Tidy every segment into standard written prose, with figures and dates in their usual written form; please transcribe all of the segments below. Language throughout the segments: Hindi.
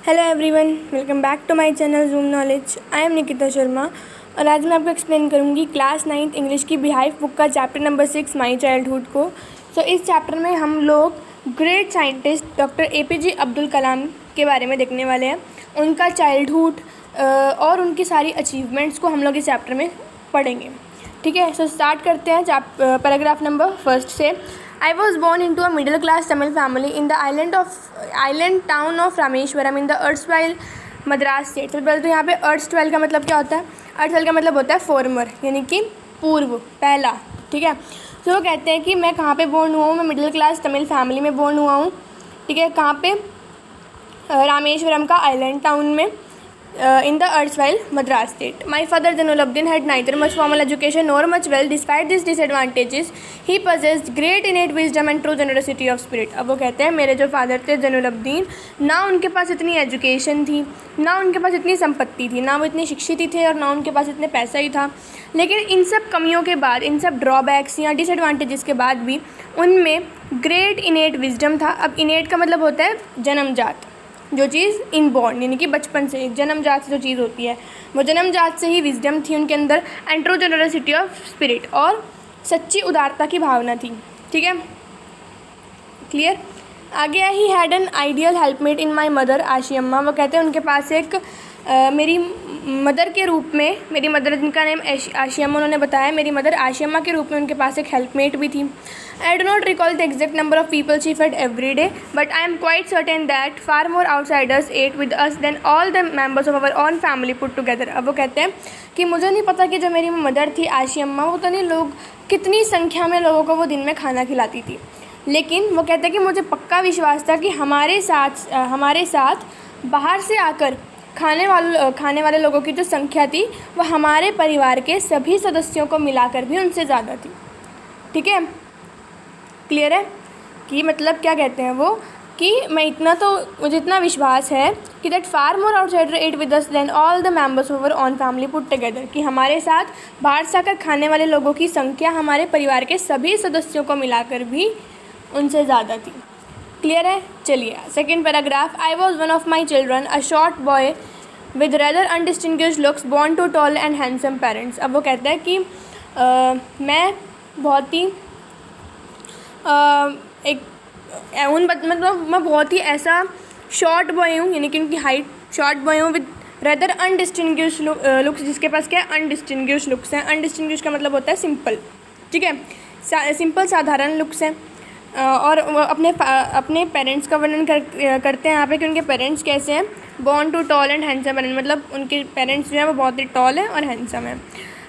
Hello everyone, welcome back to my channel zoom knowledge. I am Nikita Sharma और आज मैं आपको एक्सप्लेन करूँगी क्लास 9th इंग्लिश की बिहाइव बुक का चैप्टर नंबर 6 माई चाइल्डहुड को। इस चैप्टर में हम लोग great scientist doctor APJ Abdul Kalam के बारे में देखने वाले हैं, उनका चाइल्डहुड और उनकी सारी अचीवमेंट्स को हम लोग इस चैप्टर में पढ़ेंगे। ठीक है, स्टार्ट करते हैं पैराग्राफ नंबर 1 से। I was born into a middle class Tamil family in the island town of Rameshwaram in the erstwhile Madras state. तो पहले तो यहाँ पे erstwhile का मतलब क्या होता है? erstwhile का मतलब होता है फॉर्मर, यानी कि पूर्व, पहला। ठीक है, तो वो कहते हैं कि मैं कहाँ पे बोर्न हुआ हूँ, मैं मिडिल क्लास तमिल फैमिली में बोर्न हुआ हूँ। ठीक है, कहाँ पे? रामेश्वरम का आइलैंड टाउन में, in the erstwhile Madras state. My father Zainuluddin had neither much formal education nor much wealth. Despite these disadvantages, he possessed great innate wisdom and true generosity of spirit. अब वो कहते हैं मेरे जो फादर थे ज़ैनुलब्दीन, ना उनके पास इतनी एजुकेशन थी, ना उनके पास इतनी संपत्ति थी, ना वो इतनी शिक्षित ही थे और ना उनके पास इतने पैसा ही था। लेकिन इन सब कमियों के बाद, इन सब ड्रॉबैक्स या डिसएडवांटेजेस के बाद भी उनमें ग्रेट इनेट विजडम था। अब इनेट का मतलब होता है जन्मजात, जो चीज़ इनबॉर्न, यानी कि बचपन से, जन्मजात से जो चीज़ होती है वो जन्मजात से ही विजडम थी उनके अंदर। And true generosity of spirit, और सच्ची उदारता की भावना थी। ठीक है, क्लियर। आगे है he had an ideal helpmate in my mother Ashiamma. वो कहते हैं उनके पास एक मेरी मदर के रूप में, मेरी मदर जिनका नेम आशी अम्मा उन्होंने बताया, मेरी मदर आशी अम्मा के रूप में उनके पास एक हेल्पमेट भी थी। I do not recall the exact number of people she fed every day, but I am quite certain that far more outsiders ate with us than all the members of our own family put together. अब वो कहते हैं कि मुझे नहीं पता कि जो मेरी मदर थी आशी अम्मा, वो तो नहीं लोग कितनी संख्या में लोगों को वो दिन में खाना खिलाती थी, लेकिन वो कहते हैं कि मुझे पक्का विश्वास था कि हमारे साथ बाहर से आकर खाने वाले लोगों की जो संख्या थी वो हमारे परिवार के सभी सदस्यों को मिलाकर भी उनसे ज़्यादा थी। ठीक है, क्लियर है कि मतलब क्या कहते हैं वो, कि मुझे इतना विश्वास है कि that far more outsider ate with us than all the members of our own family put together, कि हमारे साथ बाहर से आकर खाने वाले लोगों की संख्या हमारे परिवार के सभी सदस्यों को मिलाकर भी उनसे ज़्यादा थी। क्लियर है। चलिए second paragraph. I was one of my children a short boy with rather undistinguished looks born to tall and handsome parents. अब वो कहता है कि मैं बहुत ही मतलब मैं बहुत ही ऐसा शॉर्ट बॉय हूँ, यानी कि उनकी हाइट शॉर्ट बॉय हूँ, विद रेदर अनडिस्टिंग्विश्ड लुक्स, जिसके पास क्या है, अनडिस्टिंग्विश्ड लुक्स हैं। अनडिस्टिंग्विश्ड का मतलब होता है सिंपल। ठीक है, सिंपल साधारण लुक्स हैं। और वो अपने पेरेंट्स का वर्णन करते हैं यहाँ पे कि उनके पेरेंट्स कैसे हैं। Born to tall and handsome parents, मतलब उनके पेरेंट्स जो है वो बहुत ही टॉल है और हैंडसम है।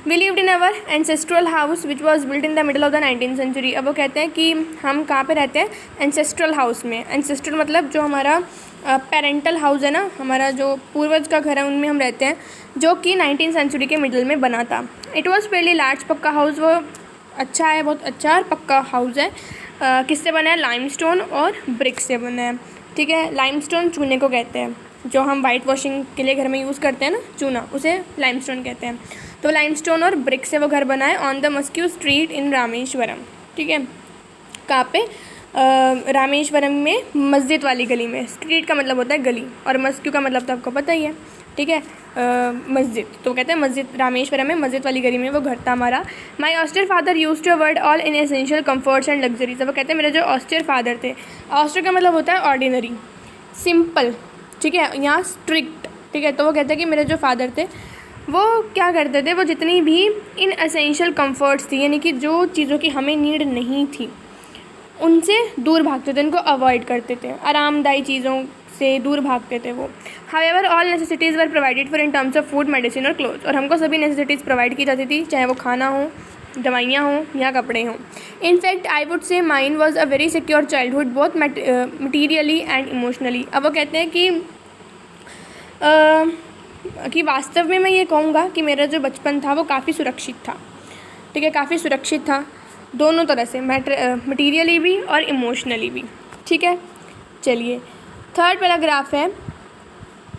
We lived in our ancestral house which was built in the middle of the 19th century। अब वो कहते हैं कि हम कहाँ पे रहते हैं, एंसेस्ट्रल हाउस में। एंसेस्ट्रल मतलब जो हमारा पेरेंटल हाउस है ना, हमारा जो पूर्वज का घर है, उनमें हम रहते हैं, जो कि 19th सेंचुरी के मिडल में बना था। इट वॉज फेयरली लार्ज, पक्का हाउस, वो अच्छा है, बहुत अच्छा और पक्का हाउस है। किससे बना है? लाइमस्टोन और ब्रिक से बना है। ठीक है, लाइमस्टोन चूने को कहते हैं, जो हम वाइट वॉशिंग के लिए घर में यूज़ करते हैं ना, चूना, उसे लाइमस्टोन कहते हैं। तो लाइमस्टोन और ब्रिक से वो घर बना है on the मस्क्यू street in Rameswaram. ठीक है, कहाँ पे? रामेश्वरम में मस्जिद वाली गली में। स्ट्रीट का मतलब होता है गली, और मस्क्यू का मतलब तो आपको पता ही है। ठीक है, मस्जिद, तो कहते हैं मस्जिद, रामेश्वरम में मस्जिद वाली गली में वो घर था हमारा। My austere father used to avoid all inessential comforts and luxuries. वो कहते हैं मेरे जो ऑस्टर फादर थे, ऑस्टर का मतलब होता है ऑर्डिनरी, सिंपल। ठीक है, यहाँ स्ट्रिक्ट। ठीक है, तो वो कहते हैं कि मेरे जो फादर थे वो क्या करते थे, वो जितनी भी इन एसेंशियल कम्फर्ट्स थी, यानी कि जो चीज़ों की हमें नीड नहीं थी, उनसे दूर भागते थे, उनको अवॉइड करते थे, आरामदायी चीज़ों से दूर भागते थे वो। However all necessities were provided for in terms of food, medicine और क्लोथ्स, और हमको सभी नेसेसिटीज़ प्रोवाइड की जाती थी, चाहे वो खाना हो, दवाइयाँ हों या कपड़े हों। In fact I would say mine was a very secure childhood, both materially and emotionally. अब वो कहते हैं कि वास्तव में मैं ये कहूँगा कि मेरा जो बचपन था वो काफ़ी सुरक्षित था। ठीक है, काफ़ी सुरक्षित था दोनों तरह से, मटीरियली भी और इमोशनली भी। ठीक है, चलिए थर्ड पैराग्राफ है।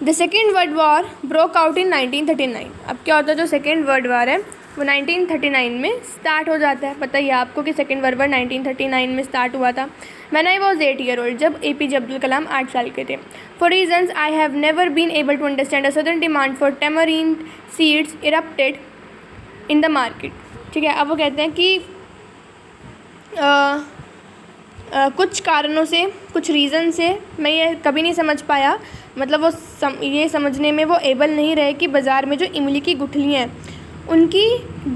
The second world war broke out in 1939। अब क्या होता है, जो सेकेंड वर्ल्ड वॉर है वो 1939 में स्टार्ट हो जाता है। पता ही है आपको कि सेकेंड वर्ल्ड वॉर 1939 में स्टार्ट हुआ था। When I was 8 year old, जब APJ अब्दुल कलाम 8 साल के थे। For reasons I have never been able to understand a sudden demand for tamarind seeds erupted in the market. ठीक है, अब वो कहते हैं कि कुछ कारणों से, कुछ रीज़न से मैं ये कभी नहीं समझ पाया, मतलब वो ये समझने में वो एबल नहीं रहे कि बाज़ार में जो इमली की गुठलियाँ हैं उनकी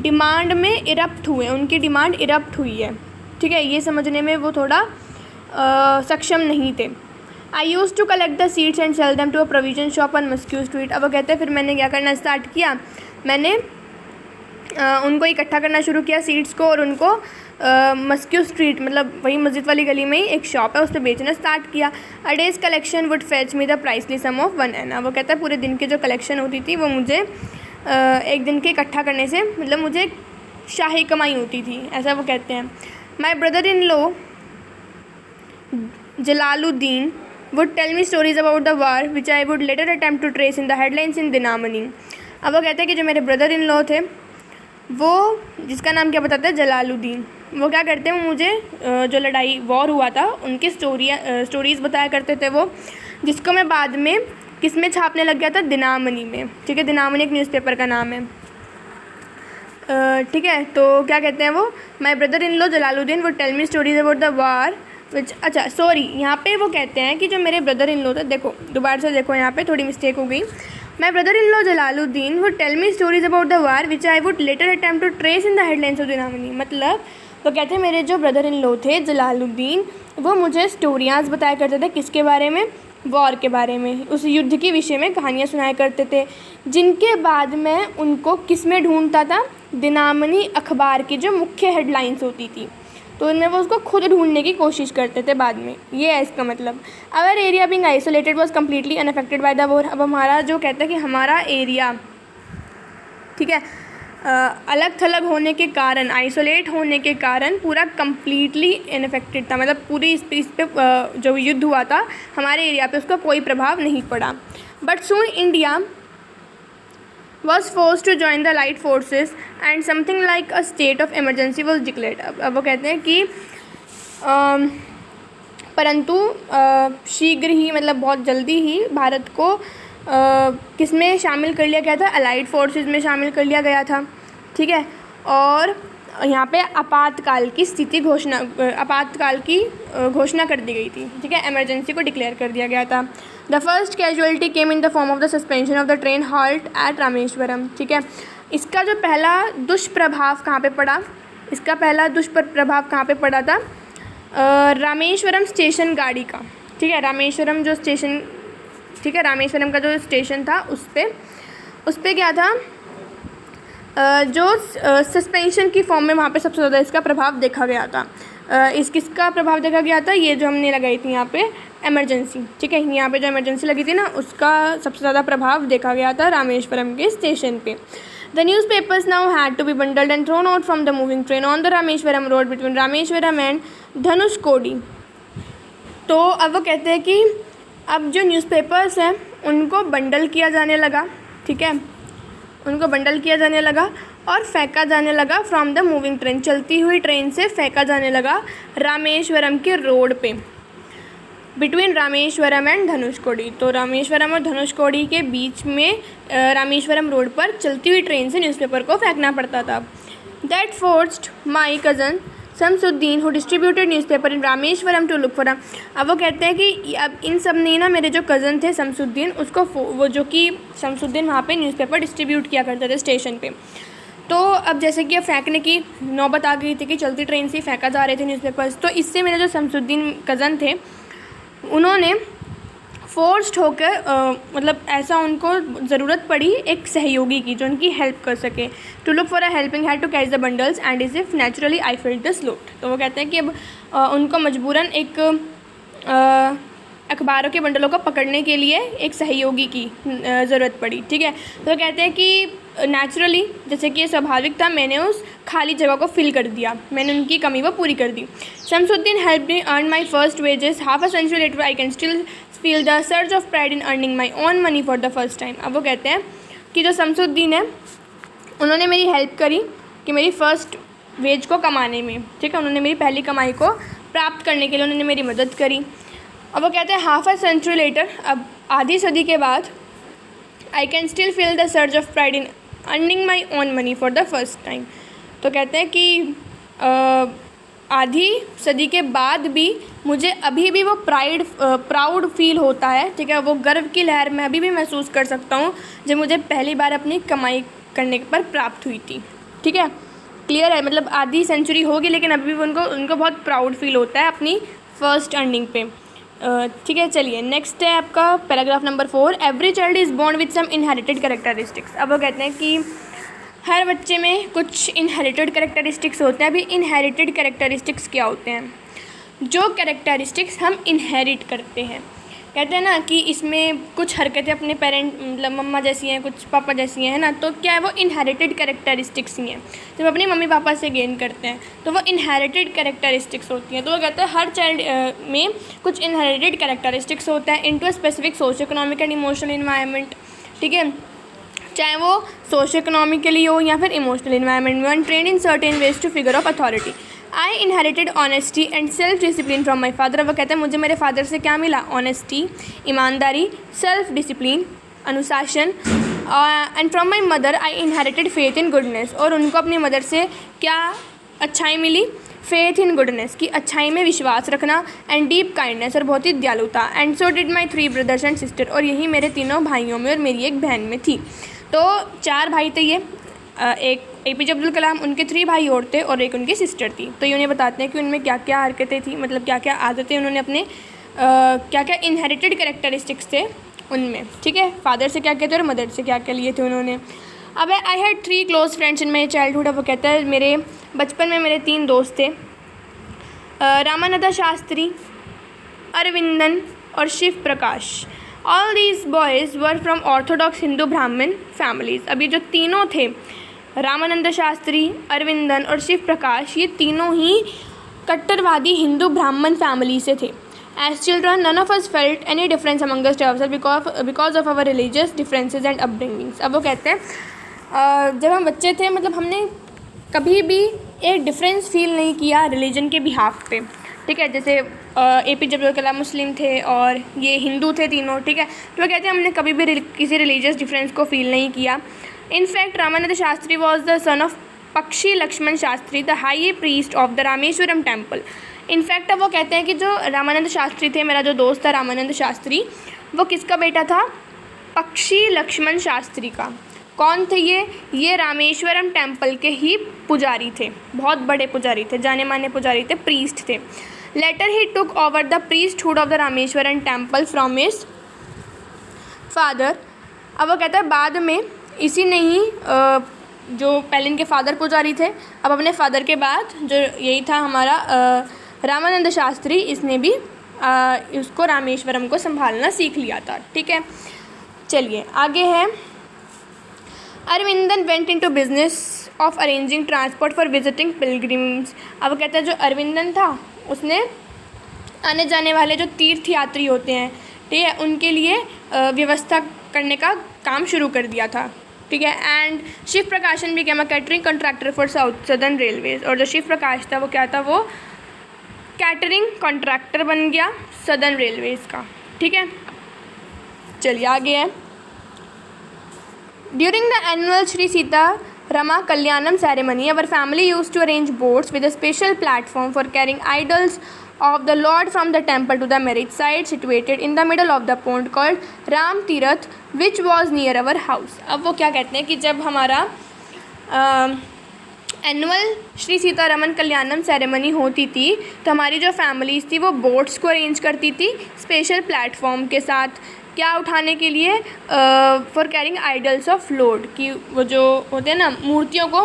डिमांड में इरप्ट हुए, उनकी डिमांड इरप्ट हुई है। ठीक है, ये समझने में वो थोड़ा सक्षम नहीं थे। I used to collect the seeds and sell them to a provision shop on mosque street. अब वो कहते हैं फिर मैंने क्या करना स्टार्ट किया, मैंने उनको इकट्ठा करना शुरू किया सीड्स को, और उनको मस्क्यू स्ट्रीट, मतलब वही मस्जिद वाली गली में ही एक शॉप है, उस पर बेचना स्टार्ट किया। A day's collection would fetch me the princely sum of 1 anna. वो कहता है पूरे दिन की जो कलेक्शन होती थी वो मुझे एक दिन के इकट्ठा करने से, मतलब मुझे शाही कमाई होती थी, ऐसा वो कहते हैं। My brother in law Jalaluddin would tell me stories about the war which I would later attempt to trace in the headlines in Dinamani. अब वो कहते हैं कि जो मेरे ब्रदर इन लॉ थे, वो जिसका नाम क्या बताते हैं, जलालुद्दीन, वो क्या करते हैं, वो मुझे जो लड़ाई वॉर हुआ था उनकी स्टोरीज़ बताया करते थे वो, जिसको मैं बाद में किस में छापने लग गया था, दिनामनी में। ठीक है, दिनामनी एक न्यूज़पेपर का नाम है। ठीक है, तो क्या कहते हैं वो, my brother in law Jalaluddin would tell me stories about the war which, अच्छा सॉरी, यहाँ पे वो कहते हैं कि जो मेरे ब्रदर इन लॉ थे, देखो दोबारा से देखो, यहाँ पे थोड़ी मिस्टेक हो गई। My brother in law Jalaluddin would tell me stories about the war which I would later attempt to trace in the headlines of Dinamani. मतलब वो कहते हैं मेरे जो ब्रदर इन लॉ थे जलालुद्दीन, वो मुझे स्टोरियाँ बताया करते थे, किसके बारे में, वॉर के बारे में, उस युद्ध के विषय में कहानियाँ सुनाया करते थे, जिनके बाद मैं उनको किस में ढूंढता था, दिनामनी अखबार की जो मुख्य हेडलाइंस होती थी, तो उनमें वो उसको खुद ढूंढने की कोशिश करते थे बाद में। ये है इसका मतलब। Our area being isolated was completely unaffected by the war. अब हमारा जो कहता है कि हमारा एरिया, ठीक है, अलग थलग होने के कारण, आइसोलेट होने के कारण पूरा कम्प्लीटली इनफेक्टेड था, मतलब पूरी इस पे जो युद्ध हुआ था हमारे एरिया पे उसका कोई प्रभाव नहीं पड़ा। But soon India was forced to join the Allied forces and something like a state of emergency was declared। अब वो कहते हैं कि परंतु शीघ्र ही, मतलब बहुत जल्दी ही भारत को किस में शामिल कर लिया गया था, अलाइड फोर्सेस में शामिल कर लिया गया था। ठीक है, और यहाँ पे आपातकाल की घोषणा कर दी गई थी। ठीक है, इमरजेंसी को डिक्लेयर कर दिया गया था। The first casualty came in the form of the suspension of the train halt at Rameswaram. ठीक है, इसका जो पहला दुष्प्रभाव कहाँ पे पड़ा, इसका पहला दुष्प्रभाव कहाँ पे पड़ा था, रामेश्वरम स्टेशन गाड़ी का। ठीक है, रामेश्वरम जो स्टेशन, ठीक है, रामेश्वरम का जो स्टेशन था उस पर क्या था, जो सस्पेंशन की फॉर्म में वहाँ पे सबसे ज़्यादा इसका प्रभाव देखा गया था। किसका प्रभाव देखा गया था, ये जो हमने लगाई थी यहाँ पे इमरजेंसी। ठीक है, यहाँ पे जो इमरजेंसी लगी थी ना, उसका सबसे ज़्यादा प्रभाव देखा गया था रामेश्वरम के स्टेशन पे। The newspapers now had to be bundled and thrown out from the moving train on the Rameswaram road between Rameswaram and Dhanushkodi. तो अब वो कहते हैं कि अब जो न्यूज़पेपर्स हैं उनको बंडल किया जाने लगा। ठीक है, उनको बंडल किया जाने लगा और फेंका जाने लगा फ्रॉम द मूविंग ट्रेन, चलती हुई ट्रेन से फेंका जाने लगा रामेश्वरम के रोड पे, बिटवीन रामेश्वरम एंड धनुषकोडी। तो रामेश्वरम और धनुषकोडी के बीच में रामेश्वरम रोड पर चलती हुई ट्रेन से न्यूज़पेपर को फेंकना पड़ता था। That forced my cousin Shamsuddin who distributed newspaper in Rameswaram to look for. अब वो कहते हैं कि अब इन सब ने ना, मेरे जो कज़न थे शमसुद्दीन, उसको वो जो कि शमसुद्दीन वहाँ पे न्यूज़पेपर डिस्ट्रीब्यूट किया करते थे स्टेशन पे। तो अब जैसे कि अब फेंकने की नौबत आ गई थी कि चलती ट्रेन से फेंका जा रहे थे न्यूज़पेपर्स, तो इससे मेरे जो शमसुद्दीन कज़न थे उन्होंने फोर्स्ड होकर, मतलब ऐसा उनको ज़रूरत पड़ी एक सहयोगी की जो उनकी हेल्प कर सके। To look for a helping hand to catch the bundles and as if naturally I filled the slot. तो वो कहते हैं कि अब उनको मजबूरन एक अखबारों के बंडलों को पकड़ने के लिए एक सहयोगी की ज़रूरत पड़ी। ठीक है, तो वो कहते हैं कि नेचुरली, जैसे कि ये स्वाभाविक था, मैंने उस खाली जगह को फिल कर दिया, मैंने उनकी कमी वो पूरी कर दी। Shamsuddin help me earn my first wages half a century later I can still feel the surge of pride in earning my own money for the first time. अब वो कहते हैं कि जो शमसुद्दीन है उन्होंने मेरी हेल्प करी कि मेरी फ़र्स्ट वेज को कमाने में, ठीक है, उन्होंने मेरी पहली कमाई को प्राप्त करने के लिए उन्होंने मेरी मदद करी। अब वो कहते हैं हाफ अ सेंचुरी लेटर, अब आधी सदी के बाद, आई can still feel the surge of pride in earning my own money for the first time. तो कहते हैं कि आधी सदी के बाद भी मुझे अभी भी वो प्राउड फील होता है, ठीक है, वो गर्व की लहर मैं अभी भी महसूस कर सकता हूँ जब मुझे पहली बार अपनी कमाई करने पर प्राप्त हुई थी, ठीक है, क्लियर है। मतलब आधी सेंचुरी होगी लेकिन अभी भी उनको बहुत प्राउड फील होता है अपनी फ़र्स्ट अर्निंग पे, ठीक है। चलिए नेक्स्ट है आपका paragraph number 4, every child is born with some inherited characteristics. अब वो कहते हैं कि हर बच्चे में कुछ इनहेरिटेड कैरेक्टरिस्टिक्स होते हैं। अभी इनहेरिटेड कैरेक्टरिस्टिक्स क्या होते हैं? जो कैरेक्टरिस्टिक्स हम इनहेरिट करते हैं, कहते हैं ना कि इसमें कुछ हरकतें अपने पेरेंट मतलब मम्मा जैसी हैं, कुछ पापा जैसी हैं, है ना, तो क्या है वो इनहेरिटेड कैरेक्टरिस्टिक्स ही हैं। जब अपनी मम्मी पापा से गेन करते हैं तो वो इनहेरिटेड कैरेक्टरिस्टिक्स होती हैं। तो वो कहते हैं हर चाइल्ड में कुछ इनहेरिटेड कैरेक्टरिस्टिक्स होता है into a specific socio economic and emotional environment, ठीक है, चाहे वो सोशो इकोनॉमिकली हो या फिर इमोशनल इन्वायरमेंट में, and trained in certain ways to figure of authority. I inherited honesty and self discipline from my father. वो कहते हैं मुझे मेरे फादर से क्या मिला? ऑनेस्टी, ईमानदारी, सेल्फ डिसिप्लिन, अनुशासन, and from my mother I inherited faith in goodness. और उनको अपनी मदर से क्या अच्छाई मिली? फेथ इन गुडनेस, की अच्छाई में विश्वास रखना, एंड डीप काइंडनेस, और बहुत ही दयालुता। And so did my 3 brothers and sister, और यही मेरे तीनों भाइयों में और मेरी एक बहन में थी। तो 4 भाई थे ये, एक APJ अब्दुल कलाम, उनके 3 भाई और थे और एक उनकी सिस्टर थी। तो ये उन्हें बताते हैं कि उनमें क्या क्या हरकतें थी, मतलब क्या क्या आदतें उन्होंने अपने क्या क्या इनहेरिटेड कैरेक्टरिस्टिक्स थे उनमें, ठीक है, फादर से क्या कहते हैं और मदर से क्या क्या लिए थे उन्होंने। अब I had 3 close friends in my childhood. अब वो कहता है मेरे बचपन में मेरे 3 दोस्त थे, रामानंद शास्त्री, अरविंदन और Shiv Prakash. All these boys were from orthodox Hindu Brahmin families. अब ये जो तीनों थे, रामानंद शास्त्री, अरविंदन और शिव प्रकाश, ये तीनों ही कट्टरवादी हिंदू ब्राह्मण फैमिली से थे। As children none of us felt any difference among ourselves because of our religious differences and upbringings. अब वो कहते हैं जब हम बच्चे थे, मतलब हमने कभी भी एक डिफरेंस फील नहीं किया रिलीजन के बिहाफ पे, ठीक है, जैसे APJ अब्दुल कलाम मुस्लिम थे और ये हिंदू थे तीनों, ठीक है। तो वो कहते हैं हमने कभी भी किसी रिलीजियस डिफरेंस को फील नहीं किया। In fact Ramanand Shastri was the son of Pakshi Lakshmana Shastri, the high priest of the Rameswaram temple. In fact अब वो कहते हैं कि जो रामानंद शास्त्री थे, मेरा जो दोस्त था रामानंद शास्त्री, वो किसका बेटा था? पक्षी लक्ष्मण शास्त्री का। कौन थे ये रामेश्वरम टेम्पल के ही पुजारी थे, बहुत बड़े पुजारी थे, जाने माने पुजारी थे, प्रीस्ट थे। Later he took over the priesthood of the Rameswaram temple from his father. अब वो कहता है बाद में इसी ने ही जो पहले इनके फादर पुजारी थे, अब अपने फादर के बाद जो यही था हमारा रामानंद शास्त्री, इसने भी उसको रामेश्वरम को संभालना सीख लिया था, ठीक है। चलिए आगे है, Aravindan went into business of arranging transport for visiting pilgrims. अब कहते हैं जो अरविंदन था उसने आने जाने वाले जो तीर्थयात्री होते हैं, ठीक है, उनके लिए व्यवस्था करने का काम शुरू कर दिया था, ठीक है। एंड शिव प्रकाशन भी क्या catering contractor for southern railways. और जो शिव प्रकाश था वो क्या था? वो कैटरिंग कॉन्ट्रैक्टर बन गया सदर्न रेलवेज़ का, ठीक है। चलिए आगे है, during the annual Shri Sita Rama Kalyanam ceremony, our family used to arrange boats with a special platform for carrying idols of the Lord from the temple to the marriage site situated in the middle of the pond called Ram Tirath, which was near our house. अब वो क्या कहते हैं कि जब हमारा एनुअल श्री सीतारमन कल्याणम सेरेमनी होती थी तो हमारी जो फैमिलीज़ थी वो बोट्स को अरेंज करती थी स्पेशल प्लेटफॉर्म के साथ, क्या उठाने के लिए? For carrying idols of Lord, कि वो जो होते हैं ना मूर्तियों को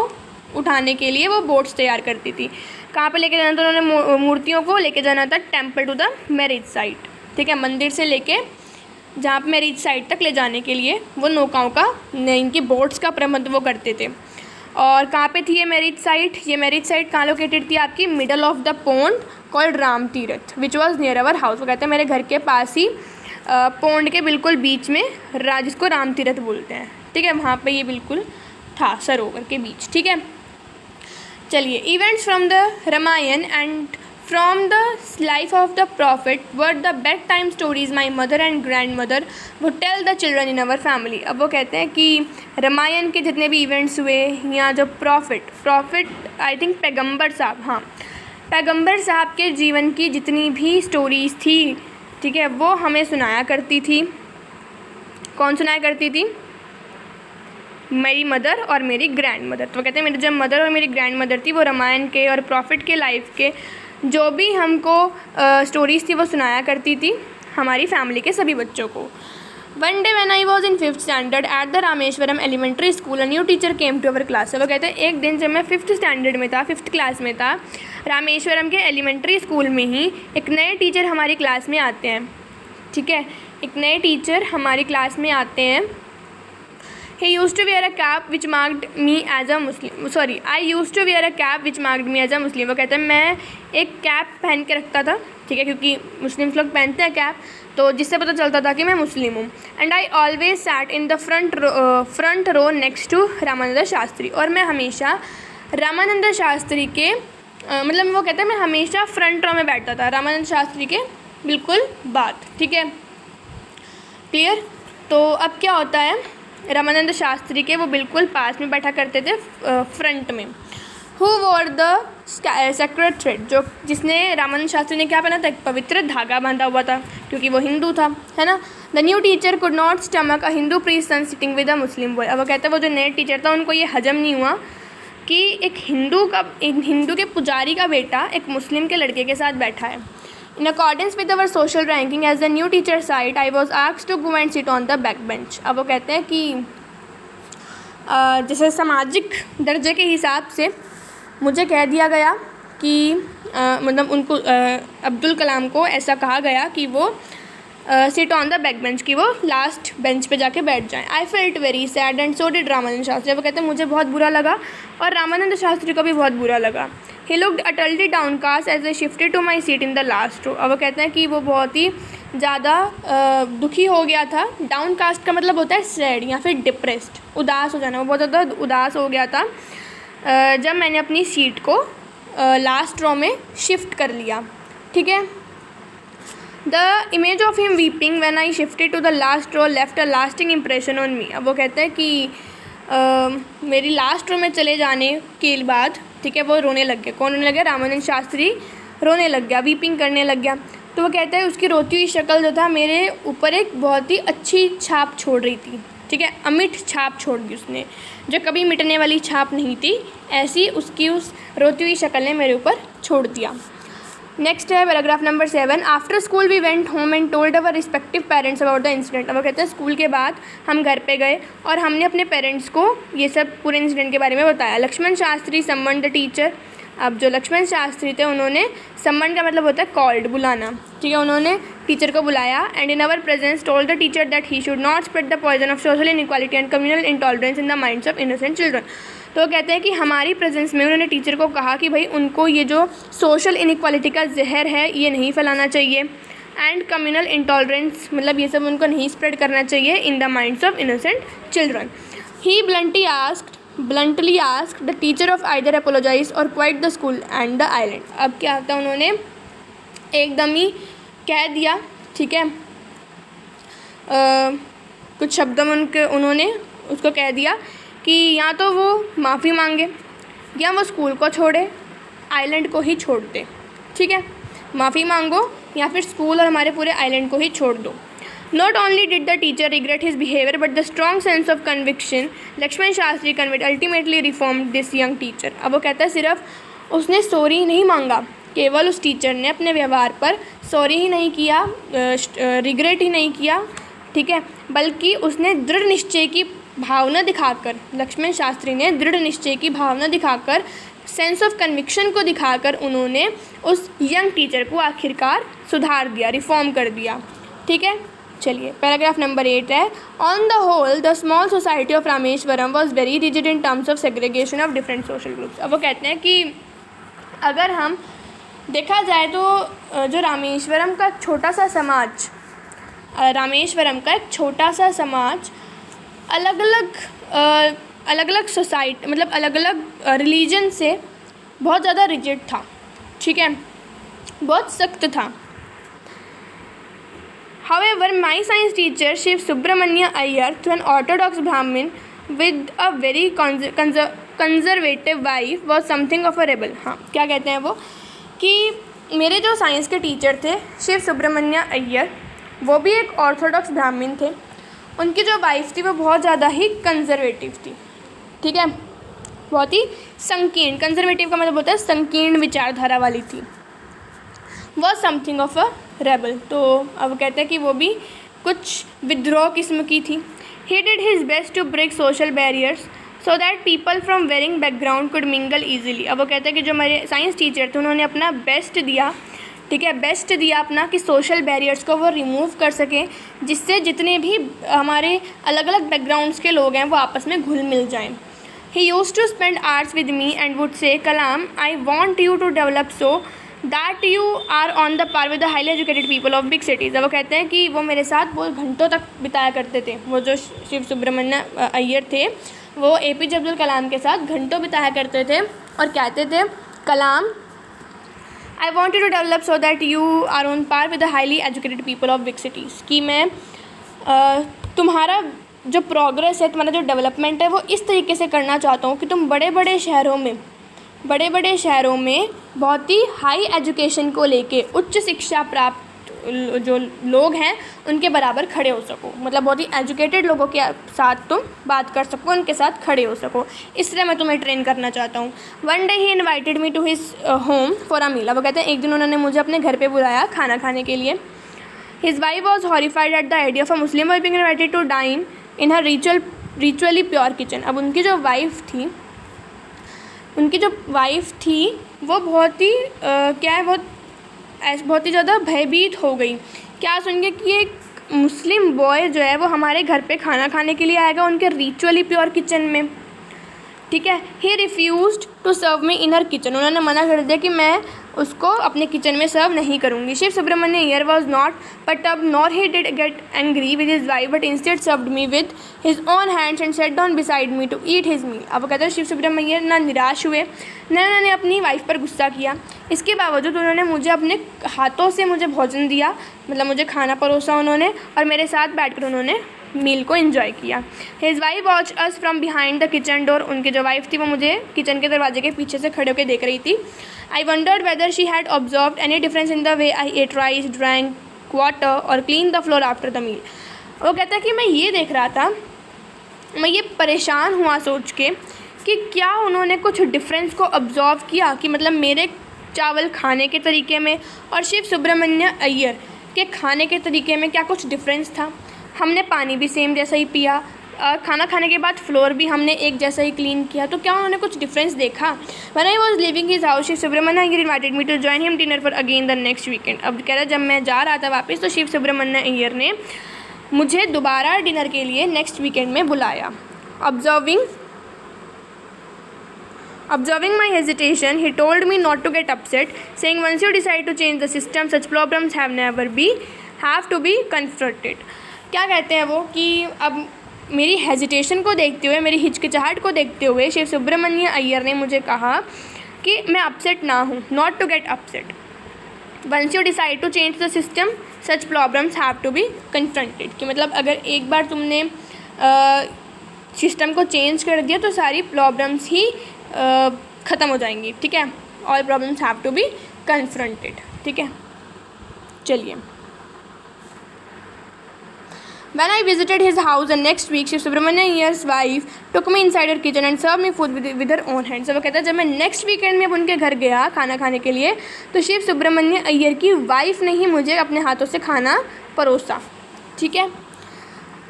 उठाने के लिए वो बोट्स तैयार करती थी। कहाँ पे लेके जाना था उन्होंने? मूर्तियों को लेके जाना था temple to the marriage site, ठीक है, मंदिर से लेके जहाँ पे मैरिज साइट तक ले जाने के लिए वो नौकाओं का, इनकी बोट्स का प्रबंध वो करते थे। और कहाँ पे थी ये मैरिज साइट? ये मैरिज साइट कहाँ लोकेटेड थी आपकी? Middle of the pond called Ram Tirtha which was near our house. वो कहते हैं मेरे घर के पास ही पोंड के बिल्कुल बीच में जिसको राम तीर्थ बोलते हैं, ठीक है, वहाँ पे ये बिल्कुल था सरोवर के बीच। ठीक है, चलिए। Events from the Ramayana and from the life of the prophet were the bedtime stories my mother and grandmother वो tell the children in our family. अब वो कहते हैं कि रामायण के जितने भी इवेंट्स हुए या जो प्रॉफिट आई थिंक पैगंबर साहब, हाँ, पैगंबर साहब के जीवन की जितनी भी स्टोरीज़ थी, ठीक है, वो हमें सुनाया करती थी। कौन सुनाया करती थी? मेरी मदर और मेरी ग्रैंड मदर। तो कहते हैं मेरी जो मदर और मेरी ग्रैंड मदर थी वो रामायण के और प्रॉफिट के लाइफ के जो भी हमको स्टोरीज़ थी वो सुनाया करती थी हमारी फैमिली के सभी बच्चों को। One day when I was in 5th standard at the Rameswaram elementary school a new teacher came to our class. वो कहते हैं एक दिन जब मैं 5th स्टैंडर्ड में था, 5th क्लास में था, रामेश्वरम के एलिमेंट्री स्कूल में ही एक नए टीचर हमारी क्लास में आते हैं। ठीक है, एक नए टीचर हमारी क्लास में आते हैं। He used to wear a cap which marked me as a Muslim. Sorry, I used to wear a cap which marked me as a Muslim. वो कहते हैं मैं एक कैप पहन के रखता था, ठीक है, क्योंकि मुस्लिम्स लोग पहनते हैं कैप, तो जिससे पता चलता था कि मैं मुस्लिम हूँ। And I always sat in the front row next to Ramanand Shastri. और मैं हमेशा रामानंद शास्त्री के मतलब वो कहते हैं मैं हमेशा फ्रंट रो में बैठता था, रामानंद शास्त्री के बिल्कुल बाद। ठीक है, क्लियर। तो अब क्या होता है, रामानंद शास्त्री के वो बिल्कुल पास में बैठा करते थे, फ्रंट में। Who wore the sacred thread, जो जिसने रामानंद शास्त्री ने क्या पहना था? एक पवित्र धागा बांधा हुआ था, क्योंकि वो हिंदू था, है ना। The new teacher could not stomach a Hindu priest son sitting with a Muslim boy. अब वो कहते हैं वो जो नए टीचर था उनको ये हजम नहीं हुआ कि एक हिंदू के पुजारी का बेटा एक मुस्लिम के लड़के के साथ बैठा है। In accordance with our social ranking as the new teacher side, I was asked to go and sit on the back bench. अब वो कहते हैं कि जैसे सामाजिक दर्जे के हिसाब से मुझे कह दिया गया कि मतलब उनको अब्दुल कलाम को ऐसा कहा गया कि वो sit on the back bench, कि वो लास्ट बेंच पे जाके बैठ जाएं। I felt very sad and so did Ramanand Shastri. वो कहते हैं मुझे बहुत बुरा लगा और रामानंद शास्त्री को भी बहुत बुरा लगा। He looked utterly downcast as I shifted to my seat in the last row. अब वो कहते हैं कि वो बहुत ही ज़्यादा दुखी हो गया था। डाउनकास्ट का मतलब होता है सैड या फिर डिप्रेस्ड, उदास हो जाना। वो बहुत ज़्यादा उदास हो गया था जब मैंने अपनी सीट को लास्ट रो में शिफ्ट कर लिया। ठीक है, the image of him weeping when I shifted to the last row left a lasting impression on me. अब वो कहते हैं कि मेरी लास्ट रो में चले जाने के बाद, ठीक है, वो रोने लग गए। कौन रोने लग गया? रामानंद शास्त्री रोने लग गया, वीपिंग करने लग गया। तो वो कहते हैं उसकी रोती हुई शक्ल जो था मेरे ऊपर एक बहुत ही अच्छी छाप छोड़ रही थी। ठीक है, अमिट छाप छोड़ दी उसने, जो कभी मिटने वाली छाप नहीं थी, ऐसी उसकी उस रोती हुई शक्ल ने मेरे ऊपर छोड़ दिया। नेक्स्ट है paragraph number 7। After school we went home and told our respective parents about the incident. अब वो कहते हैं स्कूल के बाद हम घर पे गए और हमने अपने पेरेंट्स को ये सब पूरे इंसिडेंट के बारे में बताया। Lakshman Shastri summoned the teacher. अब जो लक्ष्मण शास्त्री थे उन्होंने, समवन का मतलब होता है कॉल्ड, बुलाना, ठीक है, उन्होंने टीचर को बुलाया। And in our presence told the teacher that he should not spread the poison of social inequality and communal intolerance in the minds of innocent children. तो वो कहते हैं कि हमारी प्रेजेंस में उन्होंने टीचर को कहा कि भाई उनको ये जो सोशल इनइक्वालिटी का जहर है ये नहीं फैलाना चाहिए, एंड कम्युनल इंटॉलरेंस मतलब ये सब उनको नहीं स्प्रेड करना चाहिए इन the minds of innocent children. He bluntly asked the teacher of either apologize or quit the school and the island। अब क्या होता है, उन्होंने एकदम ही कह दिया, ठीक है, कुछ शब्दों में उन्होंने उसको कह दिया कि या तो वो माफ़ी मांगे या वो स्कूल को छोड़े, आइलैंड को ही छोड़ दे। ठीक है, माफ़ी मांगो या फिर स्कूल और हमारे पूरे आइलैंड को ही छोड़ दो। Not only did the teacher regret his behavior, but the strong sense of conviction Lakshman Shastri conveyed ultimately reformed this young teacher। अब वो कहता है सिर्फ उसने सॉरी नहीं मांगा, केवल उस टीचर ने अपने व्यवहार पर सॉरी ही नहीं किया, रिग्रेट ही नहीं किया, ठीक है, बल्कि उसने दृढ़ निश्चय की भावना दिखाकर, लक्ष्मण शास्त्री ने दृढ़ निश्चय की भावना दिखाकर, सेंस ऑफ कन्विक्शन को दिखाकर उन्होंने उस यंग टीचर को आखिरकार सुधार दिया, रिफॉर्म कर दिया। ठीक है, चलिए पैराग्राफ नंबर 8 है। On the whole the small society of Rameswaram was very rigid in terms of segregation of different social groups. अब वो कहते हैं कि अगर हम देखा जाए तो जो रामेश्वरम का छोटा सा समाज, रामेश्वरम का एक छोटा सा समाज अलग अलग अलग अलग सोसाइटी मतलब अलग अलग रिलीजन से बहुत ज़्यादा रिजिड था, ठीक है, बहुत सख्त था। However, my science teacher Shiv Subramanya Iyer, through an orthodox Brahmin with a very conservative wife, was something of a rebel। हाँ, क्या कहते हैं वो कि मेरे जो साइंस के टीचर थे शिव सुब्रमण्य अय्यर, वो भी एक ऑर्थोडॉक्स ब्राह्मण थे। उनकी जो वाइफ थी वो बहुत ज़्यादा ही कंजर्वेटिव थी, ठीक है, बहुत ही संकीर्ण, कंजर्वेटिव का मतलब होता है संकीर्ण विचारधारा वाली थी, was something of a rebel. तो अब कहते हैं कि वो भी कुछ विद्रोह किस्म की थी। He did his best to break social barriers so that people from varying background could mingle easily. अब वो कहते हैं कि जो मेरे साइंस टीचर थे उन्होंने अपना बेस्ट दिया, ठीक है, बेस्ट दिया अपना कि सोशल बैरियर्स को वो रिमूव कर सकें, जिससे जितने भी हमारे अलग अलग बैकग्राउंड्स के लोग हैं वो आपस में घुल मिल जाएं। He used to spend hours with me and would say, Kalam, I want you to develop so that you are on the par with the highly educated people of big cities. अब वो कहते हैं कि वो मेरे साथ बहुत घंटों तक बिताया करते थे। वो जो शिव सुब्रमण्य अय्यर थे वो APJ अब्दुल कलाम के साथ घंटों बिताया करते थे और कहते थे, Kalam, I want you to develop so that you are on par with the highly educated people of big cities, कि मैं तुम्हारा जो प्रोग्रेस है, तुम्हारा जो डेवलपमेंट है वो इस तरीके से करना चाहता हूँ कि तुम बड़े बड़े शहरों में बहुत ही हाई एजुकेशन को लेके, उच्च शिक्षा प्राप्त जो लोग हैं उनके बराबर खड़े हो सको, मतलब बहुत ही एजुकेटेड लोगों के साथ तुम बात कर सको, उनके साथ खड़े हो सको, इसलिए मैं तुम्हें ट्रेन करना चाहता हूँ। One day he invited me to his home for a meal. अब वो कहते हैं एक दिन उन्होंने मुझे अपने घर पे बुलाया खाना खाने के लिए। His wife was horrified at the idea of a Muslim boy being invited to dine in her ritually pure kitchen. अब उनकी जो वाइफ थी वो बहुत ही बहुत ही ज़्यादा भयभीत हो गई, क्या सुन के कि एक मुस्लिम बॉय जो है वो हमारे घर पे खाना खाने के लिए आएगा उनके रिचुअली प्योर किचन में, ठीक है। He refused to serve me in her kitchen. उन्होंने मना कर दिया कि मैं उसको अपने किचन में सर्व नहीं करूँगी। Shiva Subramania Iyer was not perturbed nor he did get angry with his wife but instead served me with his own hands and sat down beside me to eat his meal। अब वो कहते हैं शिव सुब्रमण्य अय्यर ना निराश हुए न उन्होंने अपनी वाइफ पर गुस्सा किया, इसके बावजूद उन्होंने मुझे अपने हाथों से मुझे भोजन दिया, मतलब मुझे खाना परोसा उन्होंने और मेरे साथ बैठकर उन्होंने मील को एंजॉय किया। His wife watch us from behind the kitchen door. उनकी जो वाइफ थी वो मुझे किचन के दरवाजे के पीछे से खड़े होकर देख रही थी। I wondered whether she had observed any difference in the way I ate rice, drank water और clean the floor after the meal. वो कहता है कि मैं ये देख रहा था, मैं ये परेशान हुआ सोच के कि क्या उन्होंने कुछ डिफरेंस को ऑब्जर्व किया कि मतलब मेरे चावल खाने के तरीके में और शिव सुब्रमण्य अय्यर के खाने के तरीके में क्या कुछ डिफरेंस था। हमने पानी भी सेम जैसा ही पिया और खाना खाने के बाद फ्लोर भी हमने एक जैसा ही क्लीन किया, तो क्या उन्होंने कुछ डिफरेंस देखा। When I was living his house Shiva Subramania Iyer invited me to join him dinner for again the next weekend. अब कह रहा जब मैं जा रहा था वापस तो शिव सुब्रमण्य अय्यर ने मुझे दोबारा डिनर के लिए नेक्स्ट वीकेंड में बुलाया। Observing my hesitation, he told me not to get upset, saying once you decide to change the system, such problems have to be confronted। क्या कहते हैं वो कि अब मेरी हेजिटेशन को देखते हुए, मेरी हिचकिचाहट को देखते हुए शिव सुब्रमण्य अय्यर ने मुझे कहा कि मैं अपसेट ना हूँ, not to get upset. Once you decide to change the system such problems have to be confronted, कि मतलब अगर एक बार तुमने सिस्टम को चेंज कर दिया तो सारी प्रॉब्लम्स ही ख़त्म हो जाएंगी, ठीक है। All problems have to be confronted, ठीक है। चलिए, When I visited his house the next week, Shiv Subramanya Iyengar's wife took me inside her kitchen and served me food with her own hands। वो कहता है जब मैं नेक्स्ट वीकेंड में उनके घर गया खाना खाने के लिए तो शिव सुब्रमण्य अय्यर की वाइफ ने ही मुझे अपने हाथों से खाना परोसा, ठीक है।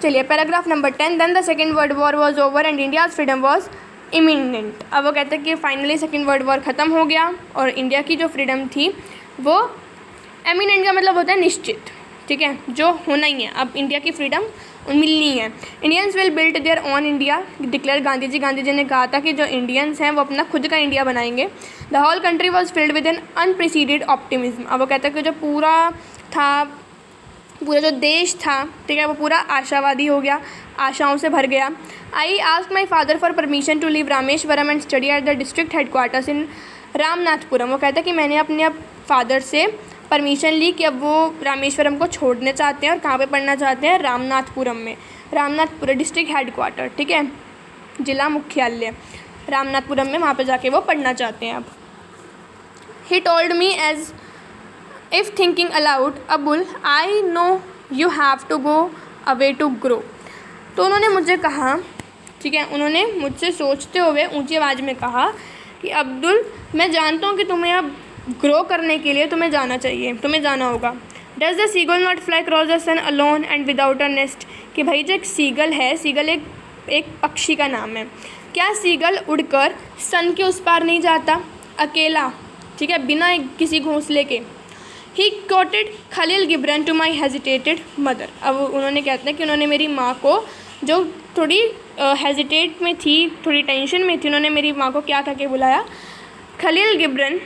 चलिए, paragraph number 10। Then the second world war was over and India's freedom was imminent. अब वो कहते हैं कि फाइनली सेकेंड वर्ल्ड वॉर ख़त्म हो गया और इंडिया की जो फ्रीडम थी वो एमिनेंट का मतलब होता है निश्चित, ठीक है, जो होना ही है। अब इंडिया की फ्रीडम मिलनी है। Indians will build their own India declare Gandhi ji ने कहा था कि जो इंडियंस हैं वो अपना खुद का इंडिया बनाएंगे। The whole country was filled with an unprecedented optimism. अब वो कहता है कि जो पूरा था पूरा जो देश था, ठीक है, वो पूरा आशावादी हो गया, आशाओं से भर गया। I ask my father for permission to leave Rameswaram and study at the district headquarters in Ramanathapuram. वो कहता है कि मैंने अपने अब फादर से परमिशन ली कि अब वो रामेश्वरम को छोड़ने चाहते हैं और कहाँ पे पढ़ना चाहते हैं, रामनाथपुरम में। रामनाथपुरम डिस्ट्रिक्ट हेडक्वार्टर, ठीक है, जिला मुख्यालय रामनाथपुरम में, वहाँ पे जाके वो पढ़ना चाहते हैं अब। He told me as if thinking aloud, Abul I know you have to go away to grow. तो उन्होंने मुझे कहा, ठीक है, उन्होंने मुझसे सोचते हुए ऊंची आवाज़ में कहा कि अब्दुल, मैं जानता हूँ कि तुम्हें अब ग्रो करने के लिए तुम्हें जाना चाहिए, तुम्हें जाना होगा। Does the seagull not fly cross the sun alone and without a nest. कि भाई जो एक सीगल है, सीगल एक पक्षी का नाम है, क्या सीगल उड़कर सन के उस पार नहीं जाता अकेला, ठीक है, बिना किसी घोंसले के। He quoted Khalil Gibran to my hesitated mother. अब उन्होंने कहते हैं कि उन्होंने मेरी माँ को, जो थोड़ी हेजिटेट में थी, थोड़ी टेंशन में थी, उन्होंने मेरी माँ को क्या कह के बुलाया, Khalil Gibran,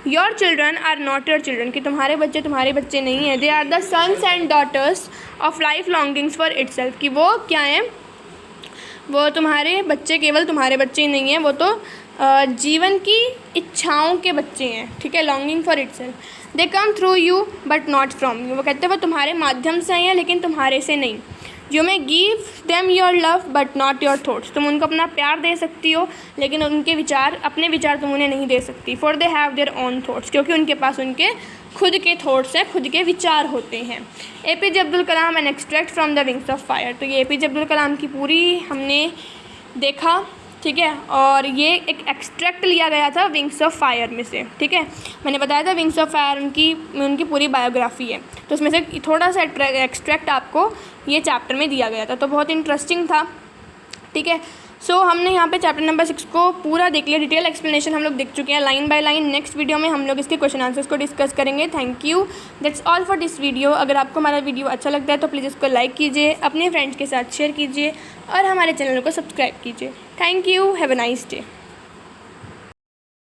your children are not your children. कि तुम्हारे बच्चे नहीं हैं, they are the sons and daughters of life longings for itself. कि वो क्या हैं, वो तुम्हारे बच्चे केवल तुम्हारे बच्चे ही नहीं हैं, वो तो जीवन की इच्छाओं के बच्चे हैं, ठीक है, longing for itself. They come through you but not from you. वो कहते हैं वो तुम्हारे माध्यम से आई हैं लेकिन तुम्हारे से नहीं। You may give them your love but not your thoughts. तुम उनको अपना प्यार दे सकती हो लेकिन उनके विचार, अपने विचार तुम उन्हें नहीं दे सकती। For they have their own thoughts, क्योंकि उनके पास उनके खुद के थॉट्स हैं, खुद के विचार होते हैं। APJ Abdul Kalam an extract from the wings of fire. तो ये APJ अब्दुल कलाम की पूरी हमने देखा, ठीक है, और ये एक एक्सट्रैक्ट लिया गया था विंग्स ऑफ फायर में से, ठीक है। मैंने बताया था विंग्स ऑफ फायर उनकी पूरी बायोग्राफी है, तो उसमें से थोड़ा सा एक्सट्रैक्ट आपको ये चैप्टर में दिया गया था, तो बहुत इंटरेस्टिंग था, ठीक है। सो हमने यहाँ पे चैप्टर नंबर 6 को पूरा देख लिया, डिटेल एक्सप्लेनेशन हम लोग देख चुके हैं line by line. Next video में हम लोग इसके क्वेश्चन आंसर्स को डिस्कस करेंगे। Thank you, that's all for this video. अगर आपको हमारा वीडियो अच्छा लगता है तो प्लीज़ इसको लाइक कीजिए, अपने फ्रेंड्स के साथ शेयर कीजिए और हमारे चैनल को सब्सक्राइब कीजिए। Thank you, have a nice day.